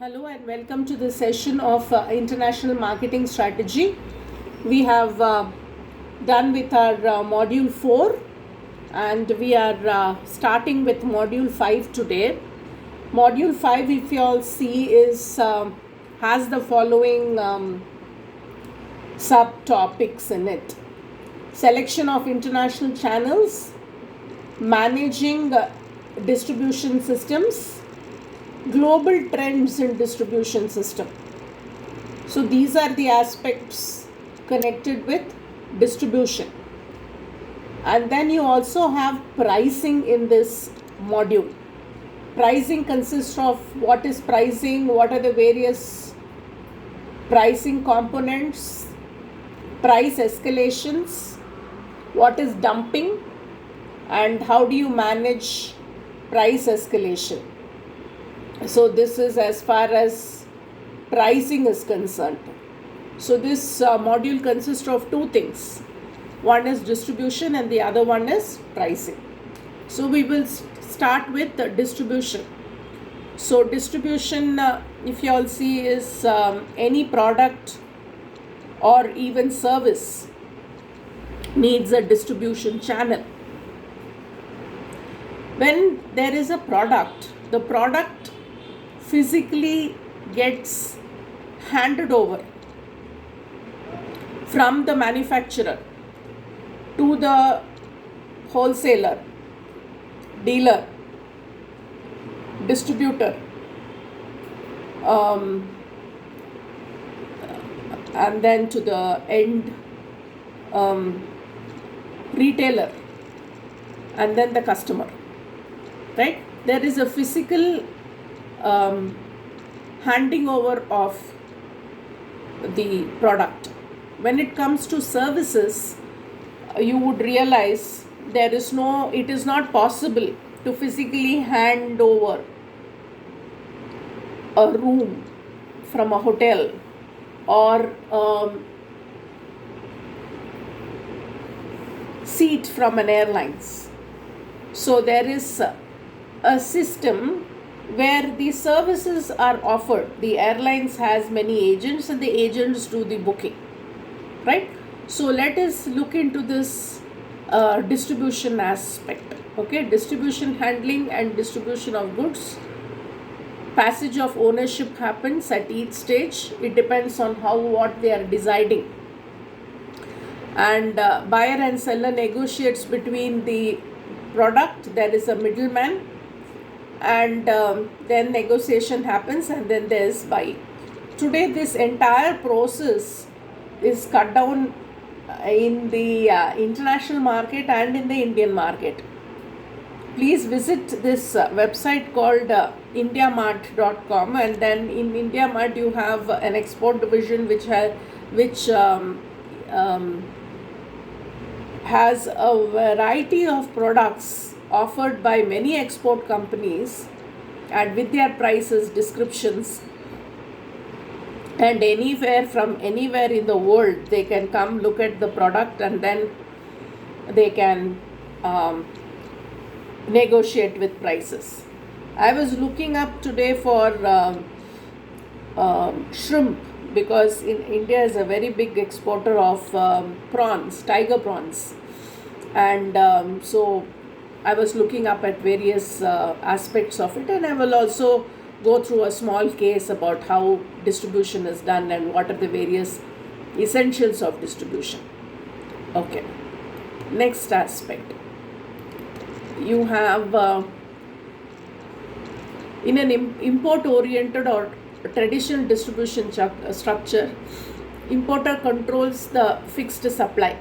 Hello and welcome to the session of International Marketing Strategy. We have done with our module 4 and we are starting with module 5 today. Module 5, if you all see, is has the following subtopics in it: selection of international channels, managing distribution systems, global trends in distribution system. So these are the aspects connected with distribution. And then you also have pricing in this module. Pricing consists of what is pricing, what are the various pricing components, price escalations, what is dumping, and how do you manage price escalation. So this is as far as pricing is concerned. So this module consists of two things. One is distribution and the other one is pricing. So we will start with distribution. So distribution, if you all see, is any product or even service needs a distribution channel. When there is a product, the product physically gets handed over from the manufacturer to the wholesaler, dealer, distributor, and then to the end retailer, and then the customer, right? There is a physical handing over of the product. When it comes to services, you would realize it is not possible to physically hand over a room from a hotel or seat from an airlines. So there is a system where the services are offered. The airlines has many agents and the agents do the booking, right? So let us look into this distribution aspect. Okay, distribution, handling and distribution of goods. Passage of ownership happens at each stage. It depends on what they are deciding. And buyer and seller negotiates between the product. There is a middleman, and then negotiation happens, and then there's buying. Today this entire process is cut down in the international market and in the Indian market. Please visit this website called indiamart.com, and then in IndiaMart you have an export division which has a variety of products offered by many export companies and with their prices, descriptions, and from anywhere in the world they can come look at the product and then they can negotiate with prices. I was looking up today for shrimp, because India is a very big exporter of prawns, tiger prawns, and so I was looking up at various aspects of it, and I will also go through a small case about how distribution is done and what are the various essentials of distribution. Okay, next aspect. You have in an import oriented or traditional distribution structure, importer controls the fixed supply.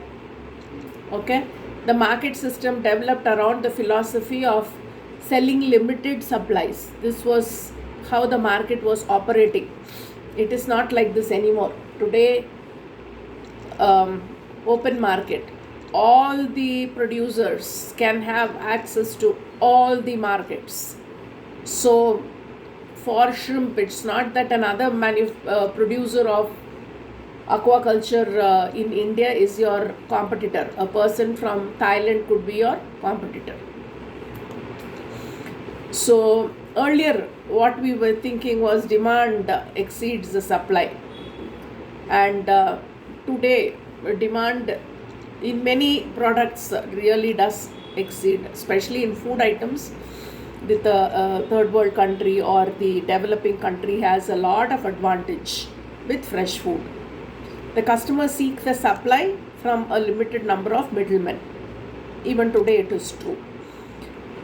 Okay, the market system developed around the philosophy of selling limited supplies. This was how the market was operating. It is not like this anymore. Today, open market, all the producers can have access to all the markets. So for shrimp, it's not that another producer of aquaculture in India is your competitor. A person from Thailand could be your competitor. So Earlier, what we were thinking was demand exceeds the supply, and today demand in many products really does exceed, especially in food items. The third world country or the developing country has a lot of advantage with fresh food. The customer seeks the supply from a limited number of middlemen. Even today it is true.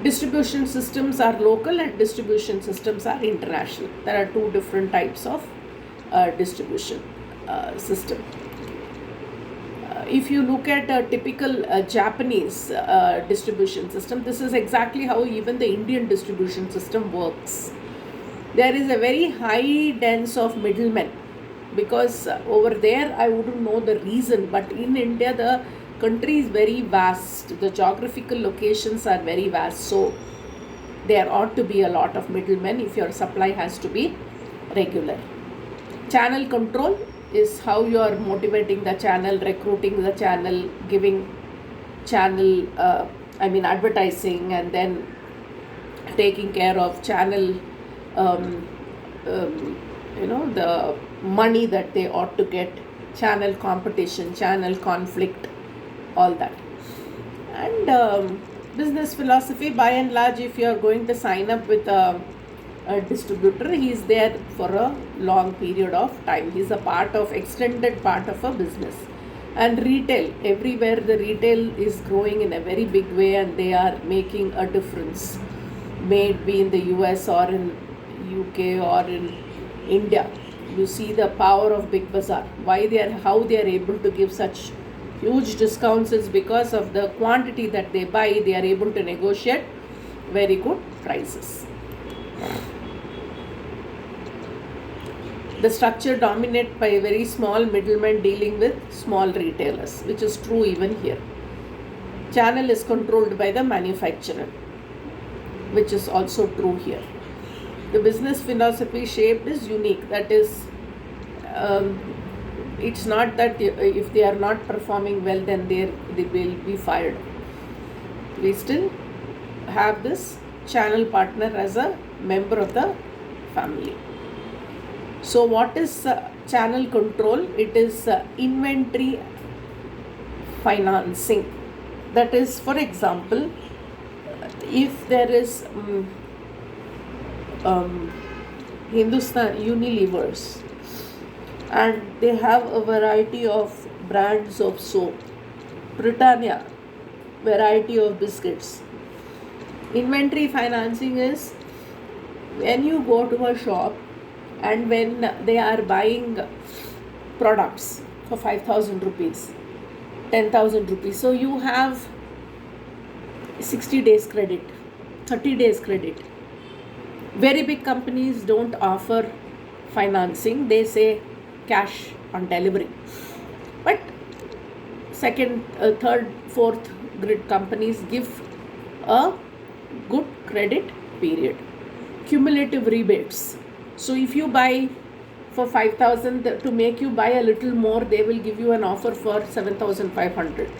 Distribution systems are local and distribution systems are international. There are two different types of distribution system. If you look at a typical Japanese distribution system, this is exactly how even the Indian distribution system works. There is a very high dense of middlemen, because over there I wouldn't know the reason, but in India the country is very vast, the geographical locations are very vast, so there ought to be a lot of middlemen if your supply has to be regular. Channel control is how you are motivating the channel, recruiting the channel, giving channel advertising, and then taking care of channel the money that they ought to get, channel competition, channel conflict, all that. And business philosophy, by and large, if you are going to sign up with a distributor, he is there for a long period of time. He is extended part of a business. And retail, everywhere the retail is growing in a very big way, and they are making a difference, may it be in the US or in UK or in India. You see the power of Big Bazaar. How they are able to give such huge discounts is because of the quantity that they buy. They are able to negotiate very good prices. The structure dominated by a very small middleman dealing with small retailers, which is true even here. Channel is controlled by the manufacturer, which is also true here. The business philosophy shaped is unique. That is, it's not that if they are not performing well, then they will be fired. We still have this channel partner as a member of the family. So what is channel control? It is inventory financing. That is, for example, if there is Hindustan Unilevers, and they have a variety of brands of soap, Britannia, variety of biscuits. Inventory financing is when you go to a shop and when they are buying products for 5,000 rupees, 10,000 rupees, so you have 60 days credit, 30 days credit. Very big companies don't offer financing, they say cash on delivery. But second, third, fourth grid companies give a good credit period. Cumulative rebates. So if you buy for 5,000, to make you buy a little more, they will give you an offer for 7,500.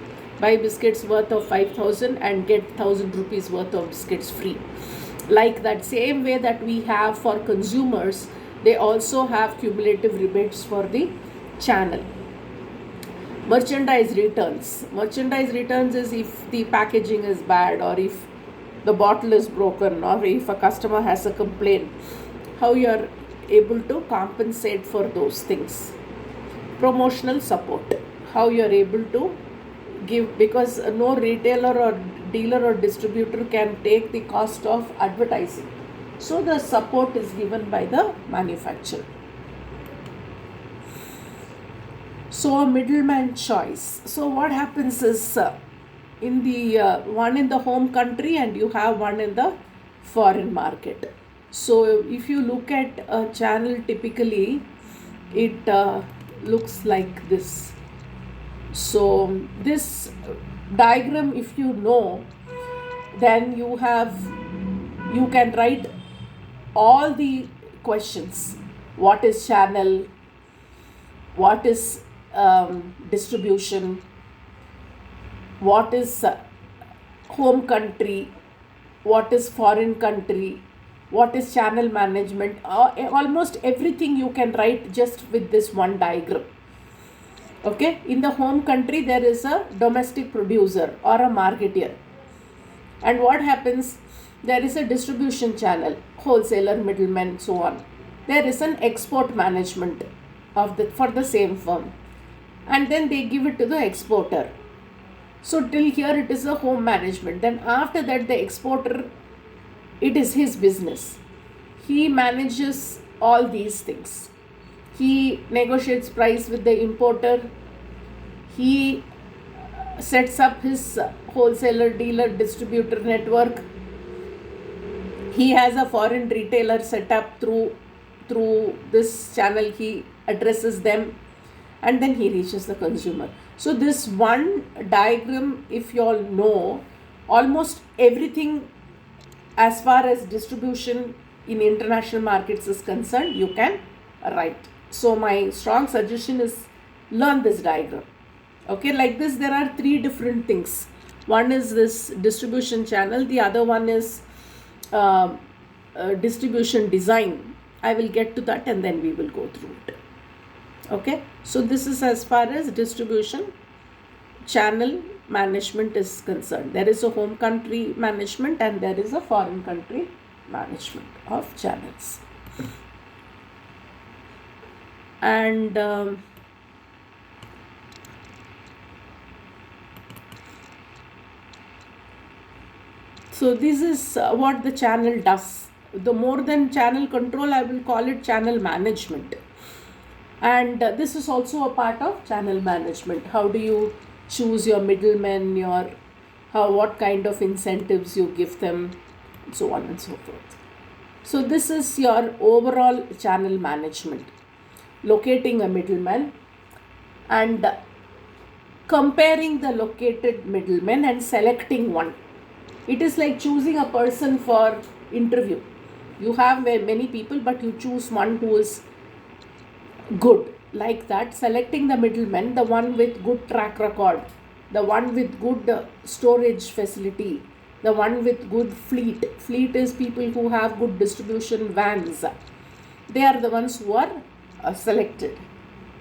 Buy biscuits worth of 5,000 and get 1,000 rupees worth of biscuits free. Like that same way that we have for consumers, they also have cumulative rebates for the channel. Merchandise returns. Merchandise returns is if the packaging is bad, or if the bottle is broken, or if a customer has a complaint, how you are able to compensate for those things. Promotional support, how you are able to give, because no retailer or dealer or distributor can take the cost of advertising, so the support is given by the manufacturer. So a middleman choice. So what happens is in the one in the home country and you have one in the foreign market. So if you look at a channel, typically it looks like this. So this diagram, if you know, then you can write all the questions. What is channel? What is distribution? What is home country? What is foreign country? what is channel management, almost everything you can write just with this one diagram. Okay, in the home country there is a domestic producer or a marketeer, and what happens, there is a distribution channel, wholesaler, middleman, so on. There is an export management of the for the same firm, and then they give it to the exporter. So till here it is a home management. Then after that, the exporter, it is his business. He manages all these things. He negotiates price with the importer. He sets up his wholesaler, dealer, distributor network. He has a foreign retailer set up through this channel. He addresses them, and then he reaches the consumer. So this one diagram, if you all know, almost everything as far as distribution in international markets is concerned, you can write. So my strong suggestion is learn this diagram. Okay, like this there are three different things. One is this distribution channel, the other one is distribution design. I will get to that and then we will go through it. Okay, so this is as far as distribution channel management is concerned. There is a home country management and there is a foreign country management of channels. And so this is what the channel does. The more than channel control, I will call it channel management. And this is also a part of channel management. How do you choose your middlemen, what kind of incentives you give them, and so on and so forth. So this is your overall channel management. Locating a middleman and comparing the located middlemen and selecting one. It is like choosing a person for interview. You have many people, but you choose one who is good. Like that, selecting the middleman, the one with good track record, the one with good storage facility, the one with good fleet. Fleet is people who have good distribution vans. They are the ones who are selected.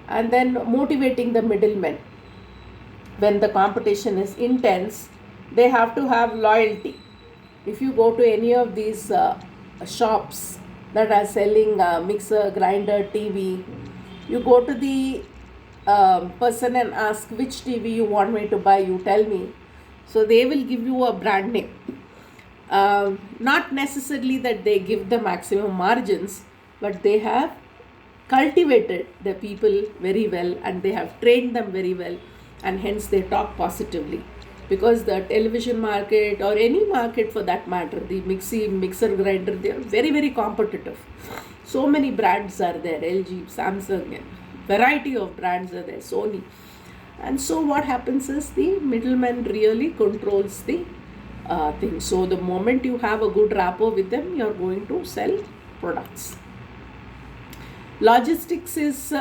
And then motivating the middlemen. When the competition is intense, they have to have loyalty. If you go to any of these shops that are selling mixer, grinder, TV, you go to the person and ask which TV you want me to buy, you tell me. So they will give you a brand name. Not necessarily that they give the maximum margins, but they have cultivated the people very well and they have trained them very well, and hence they talk positively. Because the television market or any market for that matter, the mixer grinder, they are very, very competitive. So many brands are there, LG, Samsung, and variety of brands are there, Sony. And so what happens is the middleman really controls the thing. So the moment you have a good rapport with them, you are going to sell products. Logistics is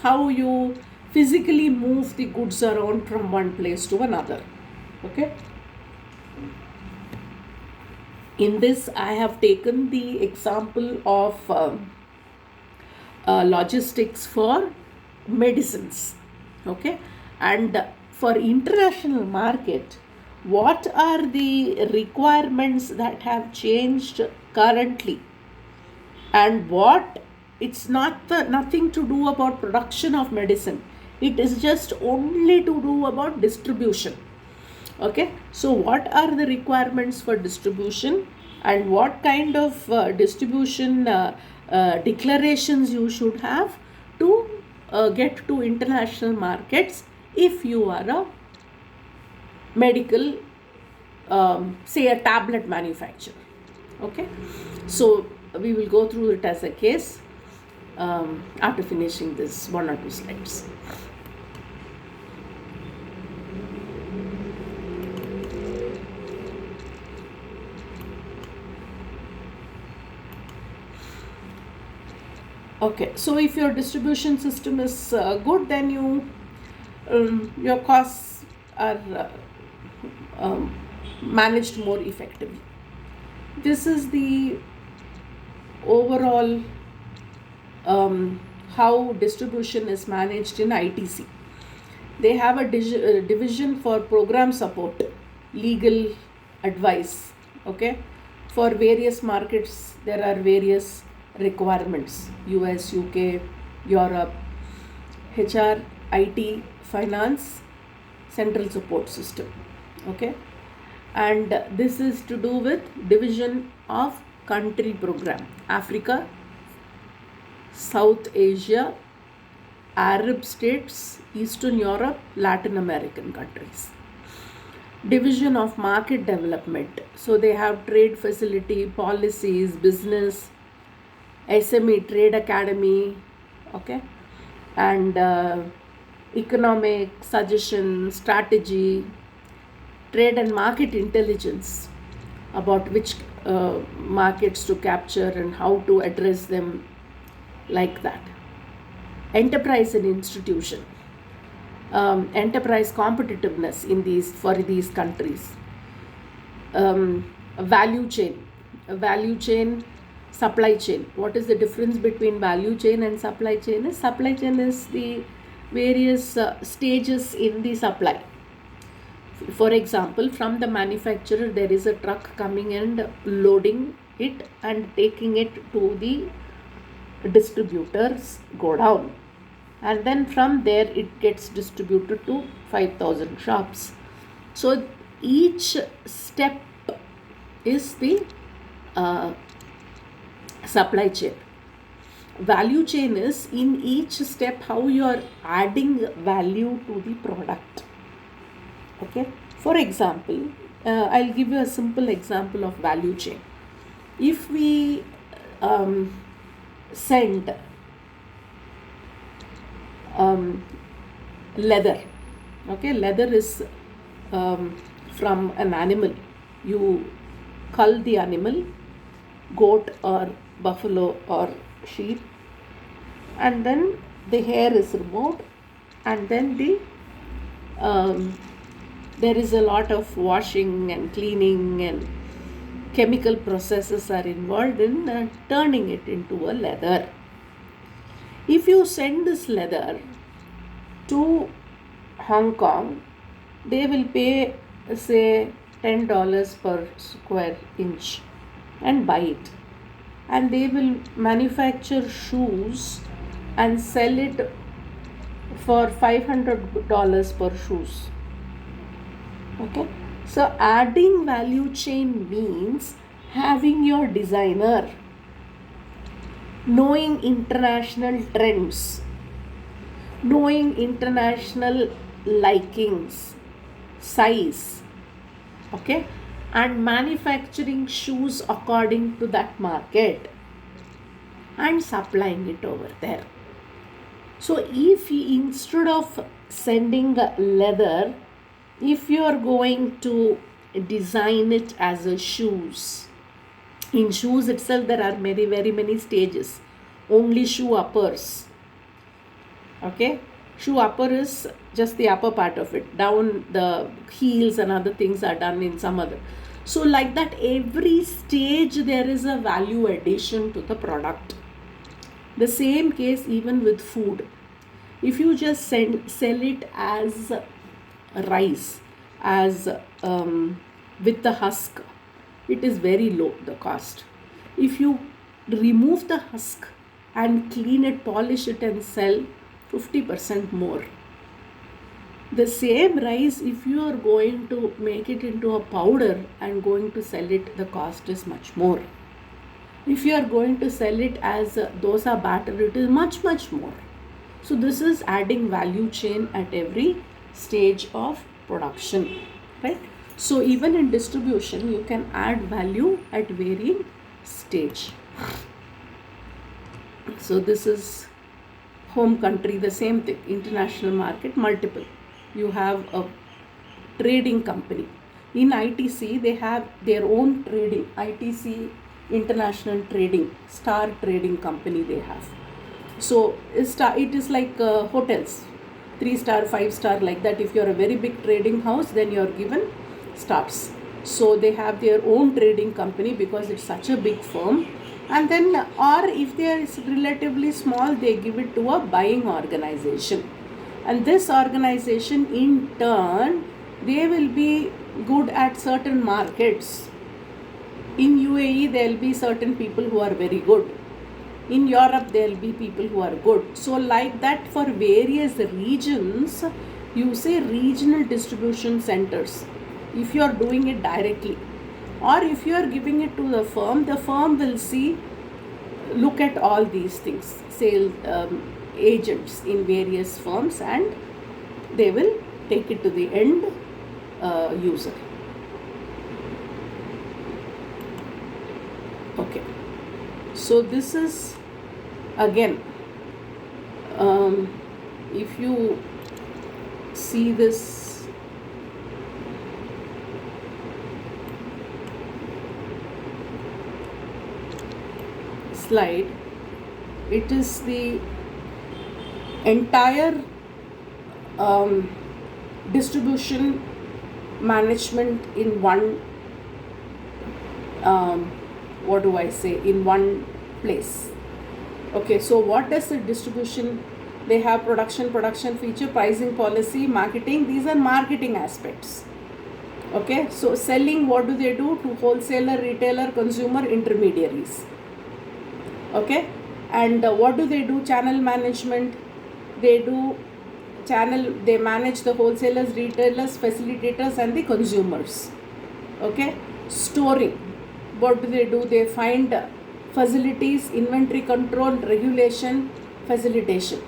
how you physically move the goods around from one place to another. Okay. In this, I have taken the example of logistics for medicines. Okay. And for international market, what are the requirements that have changed currently, and what it's nothing to do about production of medicine. It is just only to do about distribution. Okay, so what are the requirements for distribution and what kind of distribution declarations you should have to get to international markets if you are a medical, say a tablet manufacturer. Okay, so we will go through it as a case after finishing this 1 or 2 slides. Okay, so if your distribution system is good, then your costs are managed more effectively. This is the overall how distribution is managed in ITC. They have a division for program support, legal advice. Okay, for various markets there are various requirements: US, UK, Europe, HR, IT, finance, central support system. Okay, and this is to do with division of country program: Africa, South Asia, Arab states, Eastern Europe, Latin American countries. Division of market development. So they have trade facility, policies, business, SME, trade academy, okay, and economic suggestion, strategy, trade and market intelligence about which markets to capture and how to address them, like that. Enterprise and institution, enterprise competitiveness in these countries. Value chain, supply chain. What is the difference between value chain and supply chain? Supply chain is the various stages in the supply. For example, from the manufacturer there is a truck coming and loading it and taking it to the distributors go down, and then from there it gets distributed to 5,000 shops. So each step is the supply chain. Value chain is in each step how you are adding value to the product. Okay, for example, I'll give you a simple example of value chain. If we send leather, okay, leather is from an animal. You cull the animal, goat or buffalo or sheep, and then the hair is removed, and then there is a lot of washing and cleaning and chemical processes are involved in turning it into a leather. If you send this leather to Hong Kong, they will pay, say, $10 per square inch and buy it. And they will manufacture shoes and sell it for $500 per shoes. Okay, so adding value chain means having your designer knowing international trends, knowing international likings, size, okay, and manufacturing shoes according to that market and supplying it over there. So if instead of sending leather, if you are going to design it as a shoes, in shoes itself there are very many stages. Only shoe uppers, okay, shoe upper is just the upper part of it, down the heels and other things are done in some other. So like that, every stage there is a value addition to the product. The same case even with food. If you just sell it as rice, as with the husk, it is very low, the cost. If you remove the husk and clean it, polish it and sell, 50% more. The same rice, if you are going to make it into a powder and going to sell it, the cost is much more. If you are going to sell it as a dosa batter, it is much more. So this is adding value chain at every stage of production, right? So even in distribution, you can add value at varying stage. So this is home country, the same thing. International market, multiple. You have a trading company. In ITC, they have their own trading. ITC, International Trading, Star Trading Company they have. So it is like hotels, 3-star, 5-star, like that. If you are a very big trading house, then you are given stars. So they have their own trading company because it's such a big firm. And then, or if they are relatively small, they give it to a buying organization, and this organization in turn, they will be good at certain markets. In UAE there will be certain people who are very good. In Europe there will be people who are good. So like that, for various regions, you say regional distribution centers if you are doing it directly, or if you are giving it to the firm will see, look at all these things, sales agents in various firms, and they will take it to the end user. Okay, so this is again, if you see this slide, it is the entire distribution management in one, what do I say, in one place. Okay, so what does the distribution, they have production feature, pricing policy, marketing, these are marketing aspects. Okay, so selling, what do they do? To wholesaler, retailer, consumer, intermediaries. Okay, and what do they do? Channel management, they do channel, they manage the wholesalers, retailers, facilitators, and the consumers. Okay, storing, what do they do? They find facilities, inventory control, regulation, facilitation.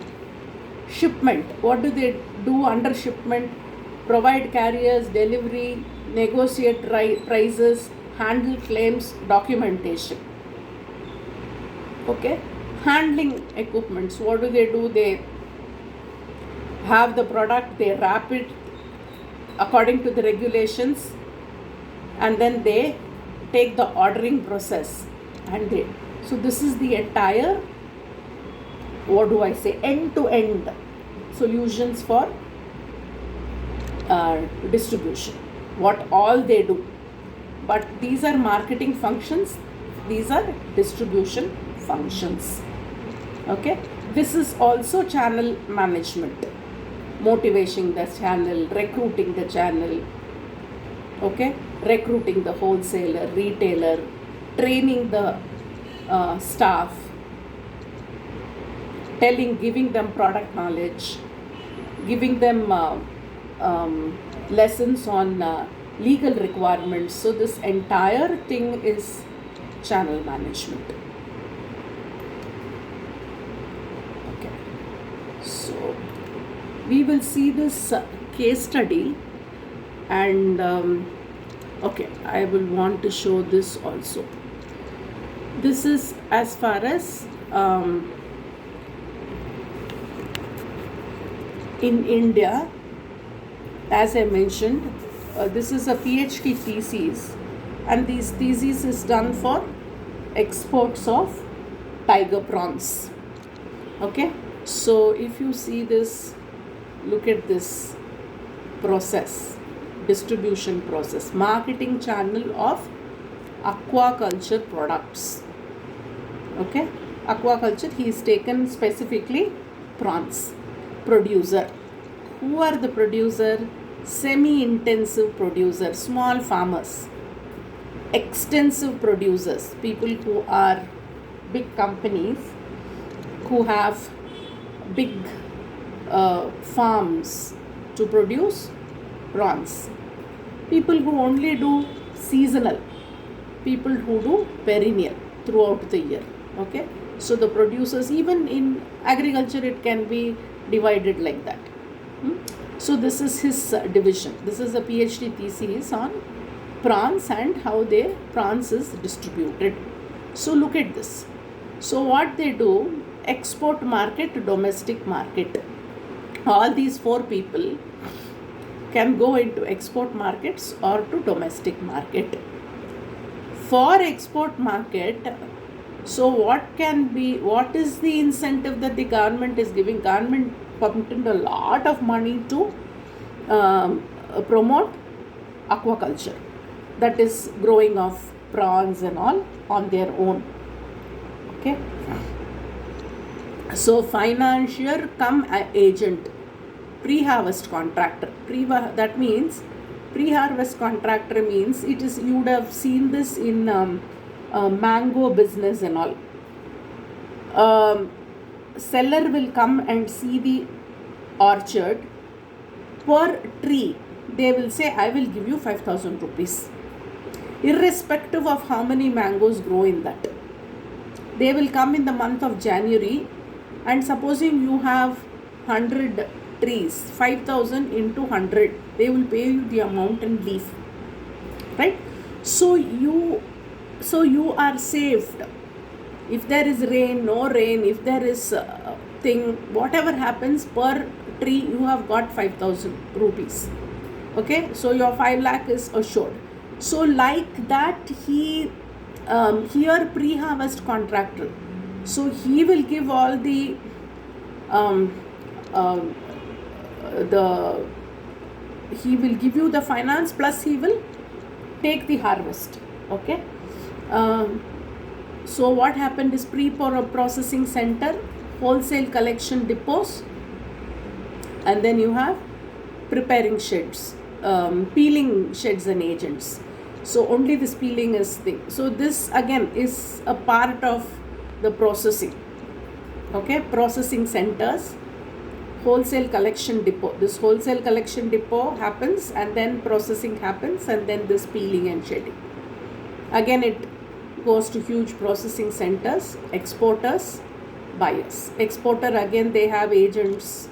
Shipment, what do they do under shipment? Provide carriers, delivery, negotiate prices, handle claims, documentation. Okay, handling equipments, what do they do? They have the product, they wrap it according to the regulations, and then they take the ordering process, and they, so this is the entire, what do I say, end-to-end solutions for distribution, what all they do. But these are marketing functions, these are distribution functions. Okay, this is also channel management, motivating the channel, recruiting the channel. Okay, recruiting the wholesaler, retailer, training the staff, giving them product knowledge, giving them lessons on legal requirements. So this entire thing is channel management. Okay, so we will see this case study, and okay, I will want to show this also. This is as far as in India, as I mentioned, this is a PhD thesis, and this thesis is done for exports of tiger prawns. Okay, so if you see this, look at this process, distribution process, marketing channel of aquaculture products. Okay, aquaculture, he is taken specifically prawns. Producer, who are the producer? Semi-intensive producer, small farmers. Extensive producers, people who are big companies, who have big farms to produce prawns. People who only do seasonal, people who do perennial throughout the year. Okay, so the producers, even in agriculture it can be divided like that. So this is his division. This is a PhD thesis on prawns and how prawns is distributed. So look at this. So what they do, export market, domestic market. All these four people can go into export markets or to domestic market. For export market, so what is the incentive that the government is giving? Government pumped in a lot of money to promote aquaculture, that is growing of prawns and all on their own. Okay. So financier come agent, pre-harvest contractor. That means pre-harvest contractor means it is, you would have seen this in mango business and all. Seller will come and see the orchard. Per tree they will say, I will give you 5,000 rupees, irrespective of how many mangoes grow in that. They will come in the month of January, and supposing you have 100 trees, 5,000 into 100, they will pay you the amount and leave, right? So you are saved. If there is rain, no rain, if there is thing, whatever happens, per tree you have got 5,000 rupees. Okay, so your 5 lakh is assured. So like that, he here pre-harvest contractor, so he will give all the he will give you the finance, plus he will take the harvest. Okay. So what happened is pre-processing center, wholesale collection depots, and then you have preparing sheds, peeling sheds and agents. So only this peeling is thing. So this again is a part of the processing. Okay, processing centers, wholesale collection depot. This wholesale collection depot happens, and then processing happens, and then this peeling and shedding. Again, it goes to huge processing centers, exporters, buyers. Exporter, again they have agents,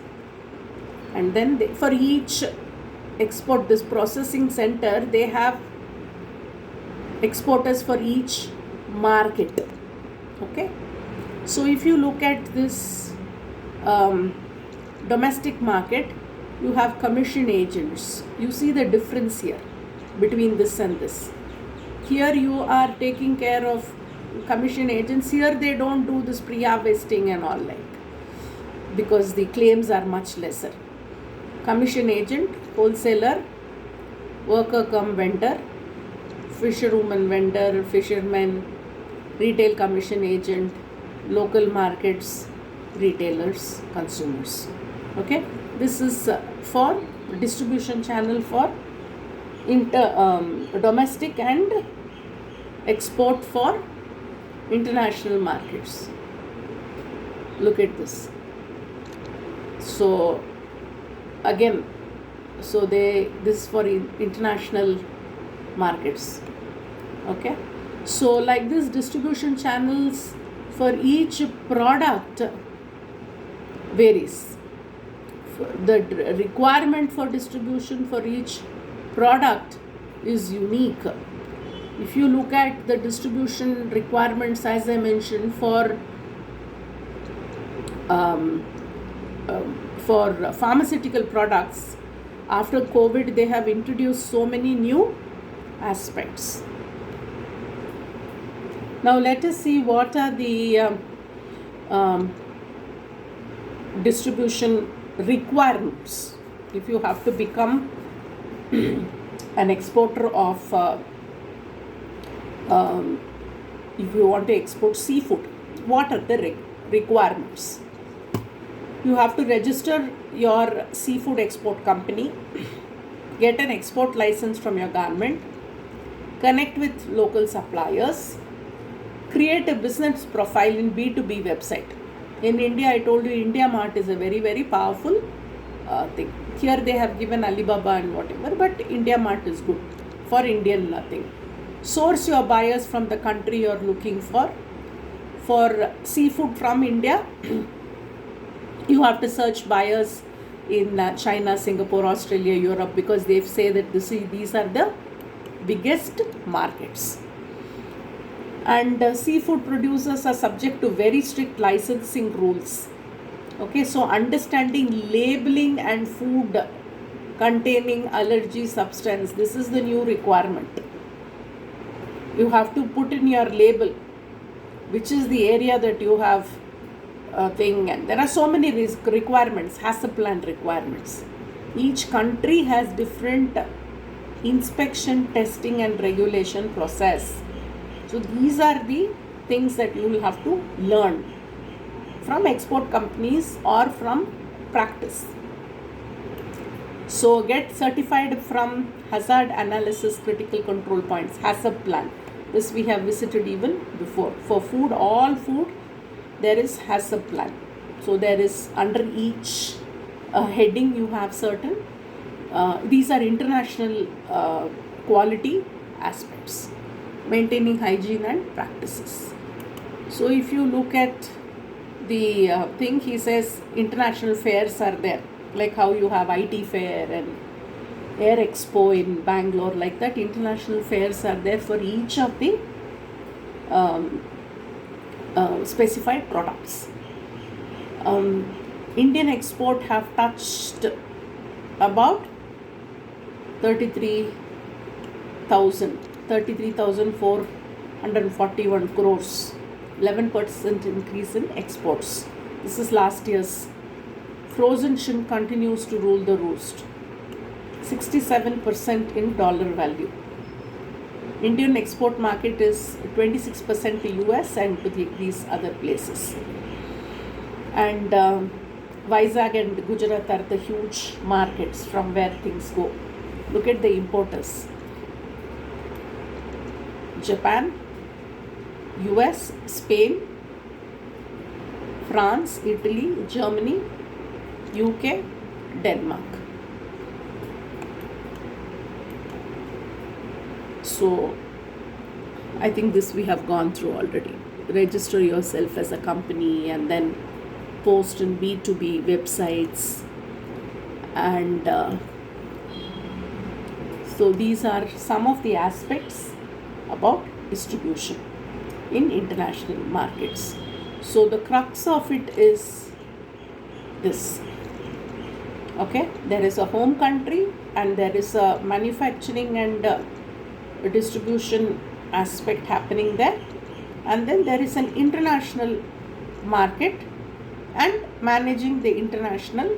and then for each export, this processing center, they have exporters for each market. Okay, so if you look at this domestic market, you have commission agents. You see the difference here between this and this. Here you are taking care of commission agents. Here they don't do this pre-harvesting and all, like, because the claims are much lesser. Commission agent, wholesaler, worker cum vendor, fisherwoman vendor, fisherman, retail commission agent, local markets, retailers, consumers. Okay, this is for distribution channel for domestic and export for international markets. Look at this. So again, so this for international markets. Okay, so like this, distribution channels for each product varies. The requirement for distribution for each product is unique. If you look at the distribution requirements, as I mentioned, for pharmaceutical products, after COVID they have introduced so many new aspects. Now let us see what are the distribution requirements if you have to become an exporter of if you want to export seafood. What are the requirements? You have to register your seafood export company, get an export license from your government, connect with local suppliers, create a business profile in B2B website. In India, I told you, India Mart is a very, very powerful thing. Here they have given Alibaba and whatever, but India Mart is good for Indian thing. Source your buyers from the country you are looking for. For seafood from India, you have to search buyers in China, Singapore, Australia, Europe, because they say that these are the biggest markets. And seafood producers are subject to very strict licensing rules. Okay, so understanding labeling and food containing allergy substance, this is the new requirement. You have to put in your label which is the area that you have thing, and there are so many requirements, HACCP requirements. Each country has different inspection, testing and regulation process. So these are the things that you will have to learn from export companies or from practice. So get certified from Hazard Analysis Critical Control Points, HACCP plan. This we have visited even before. For food, all food, there is HACCP plan. So there is under each heading you have certain, these are international quality aspects, maintaining hygiene and practices. So if you look at the thing, he says international fairs are there, like how you have IT fair and Air Expo in Bangalore, like that international fairs are there for each of the specified products. Indian export have touched about 33,441 crores, 11% increase in exports. This is last year's. Frozen shrimp continues to rule the roost, 67% in dollar value. Indian export market is 26% to US and to these other places. And Vizag and Gujarat are the huge markets from where things go. Look at the importers. Japan, US, Spain, France, Italy, Germany, UK, Denmark. So I think this we have gone through already. Register yourself as a company and then post in B2B websites, and so these are some of the aspects about distribution in international markets. So the crux of it is this. Okay, there is a home country and there is a manufacturing and distribution aspect happening there, and then there is an international market and managing the international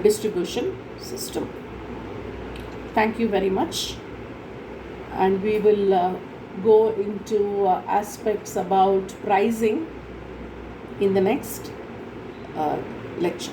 distribution system. Thank you very much, and we will go into aspects about pricing in the next lecture.